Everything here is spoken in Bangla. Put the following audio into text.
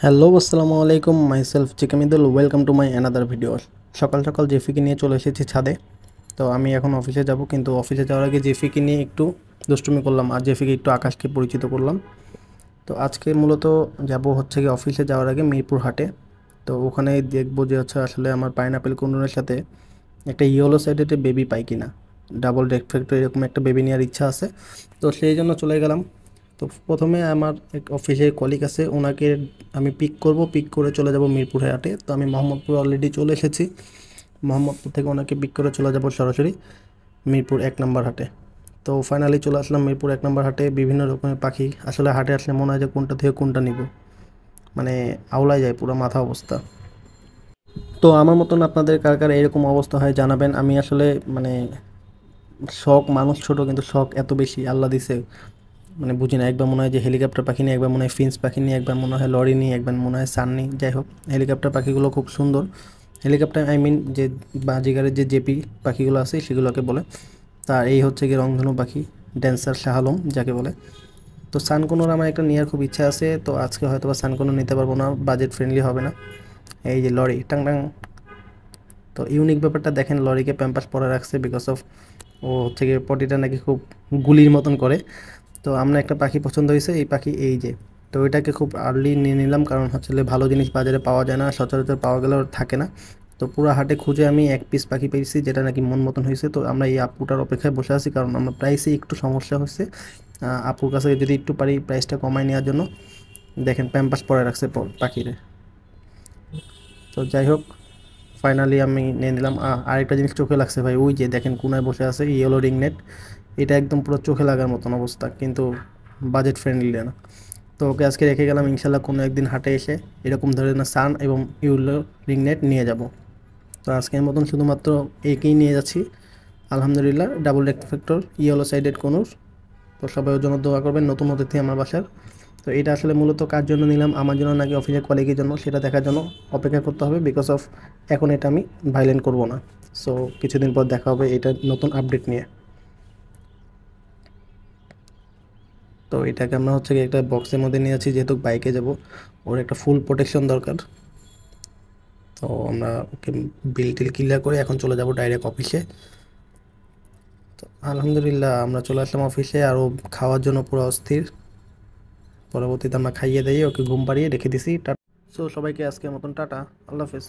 হ্যালো, আসসালামু আলাইকুম। Myself Chikamidul, welcome to my another video. সকাল সকাল জেফিকে নিয়ে চলে এসেছি ছাদে। তো আমি এখন অফিসে যাব, কিন্তু অফিসে যাওয়ার আগে জেফিকে নিয়ে একটু দুষ্টুমি করলাম আর জেফিকে একটু আকাশকে পরিচিত করলাম। তো আজকে মূলত যাব হচ্ছে কি অফিসে যাওয়ার আগে মিরপুর হাটে। তো ওখানে দেখবো যে হচ্ছে আসলে আমার পাইনাপেল কুন্ডনের সাথে একটা ইয়েলো সাইডের বেবি পাই কিনা, ডাবল রেফ্লেক্টর এরকম একটা বেবি নেওয়ার ইচ্ছা আছে। তো সেই জন্য চলে গেলাম। তো প্রথমে আমার এক অফিসের কলিগ আছে, ওনাকে আমি পিক করব, পিক করে চলে যাব মিরপুর হাটে। তো আমি মোহাম্মদপুর অলরেডি চলে এসেছি। মোহাম্মদপুর থেকে ওনাকে পিক করে চলে যাব সরাসরি মিরপুর 1 নম্বর হাটে। তো ফাইনালি চলে আসলাম মিরপুর 1 নম্বর হাটে। বিভিন্ন রকমের পাখি, আসলে হাটে আসলে মনে হয় যে কোনটা থেকে কোনটা নিব, মানে আওলায় যায় পুরো মাথা অবস্থা। তো আমার মতন আপনাদের কার কার এরকম অবস্থা হয় জানাবেন। আমি আসলে মানে শখ, মানুষ ছোট কিন্তু শখ এত বেশি আল্লাহ দিছে, মানে বুঝি না। একবার মনে হয় যে হেলিকপ্টার পাখি নিয়ে, একবার মনে হয় ফিন্স পাখি নিয়ে, একবার মনে হয় লরি নিয়ে, একবার মনে হয় সান নিয়ে। যাই হোক, হেলিকপ্টার পাখিগুলো খুব সুন্দর। হেলিকপ্টার আই মিন যে বাজিগারের যে জেপি পাখিগুলো আছে সেগুলোকে বলে। তার এই হচ্ছে কি রংধনু পাখি, ড্যান্সার শাহ আলম যাকে বলে। তো সানকোনোর আমার একটা নেওয়ার খুব ইচ্ছা আছে। তো আজকে হয়তো বা সানকোনো নিতে পারবো না, বাজেট ফ্রেন্ডলি হবে না। এই যে লরি টাং টাং। তো ইউনিক ব্যাপারটা দেখেন, লরিকে প্যাম্পাস পরে রাখছে বিকজ অফ ও হচ্ছে গিয়ে পটিটা নাকি খুব গুলির মতন করে। তো আমরা একটা পাখি পছন্দ হয়েছে, এই পাখি এই যে। তো এটাকে খুব আর্লি নিয়ে নিলাম, কারণ হচ্ছে ভালো জিনিস বাজারে পাওয়া যায় না, সচরাচর পাওয়া গেলেও থাকে না। তো পুরো হাটে খুঁজে আমি এক পিস পাখি পেয়েছি যেটা নাকি মন মতন হয়েছে। তো আমরা এই আপুটার অপেক্ষায় বসে আছি, কারণ আমরা প্রাইসে একটু সমস্যা হচ্ছে। আপুর কাছে যদি একটু পারি প্রাইসটা কমায় নেওয়ার জন্য। দেখেন প্যাম্পাস পরে রাখছে পাখিরে। তো যাই হোক, ফাইনালি আমি নিয়ে নিলাম। আরেকটা জিনিস চোখে লাগছে ভাই, ওই যে দেখেন কোনায় বসে আছে ইয়েলো রিংনেট। এটা একদম পুরো চোখে লাগার মতন অবস্থা, কিন্তু বাজেট ফ্রেন্ডলি না। তো ওকে আজকে রেখে গেলাম, ইনশাল্লাহ কোনো একদিন হাটে এসে এরকম ধরনের সান এবং ইয়েলো রিংনেট নিয়ে যাব। তো আজকের মতন শুধুমাত্র একেই নিয়ে যাচ্ছি। আলহামদুলিল্লাহ, ডাবল রেফ্লেক্টর ইয়েলো সাইডেড কোনুর। তো সবাই ওর জন্য দোয়া করবেন, নতুন অতিথি আমার বাসার। তো এটা আসলে মূলত কার জন্য নিলাম, আমার জন্য নাকি অফিসের কলিগের জন্য, সেটা দেখার জন্য অপেক্ষা করতে হবে। বিকজ অফ এখন এটা আমি ভাইলেন্ট করব না। সো কিছুদিন পর দেখা হবে এটা নতুন আপডেট নিয়ে। তো এটাকে আমরা হচ্ছে কি একটা বক্সের মধ্যে নিয়ে আছি, যেহেতু বাইকে যাব, ওর একটা ফুল প্রোটেকশন দরকার। তো আমরা ওকে বিল টিল ক্লিয়ার করে এখন চলে যাব ডাইরেক্ট অফিসে। তো আলহামদুলিল্লাহ আমরা চলে আসলাম অফিসে, আর ও খাওয়ার জন্য পুরো অস্থির। পরবর্তীতে আমরা খাইয়ে দিয়ে ওকে ঘুম পাড়িয়ে রেখে দিছি। সো সবাইকে আজকের মতন টাটা, আল্লাহ হাফেজ।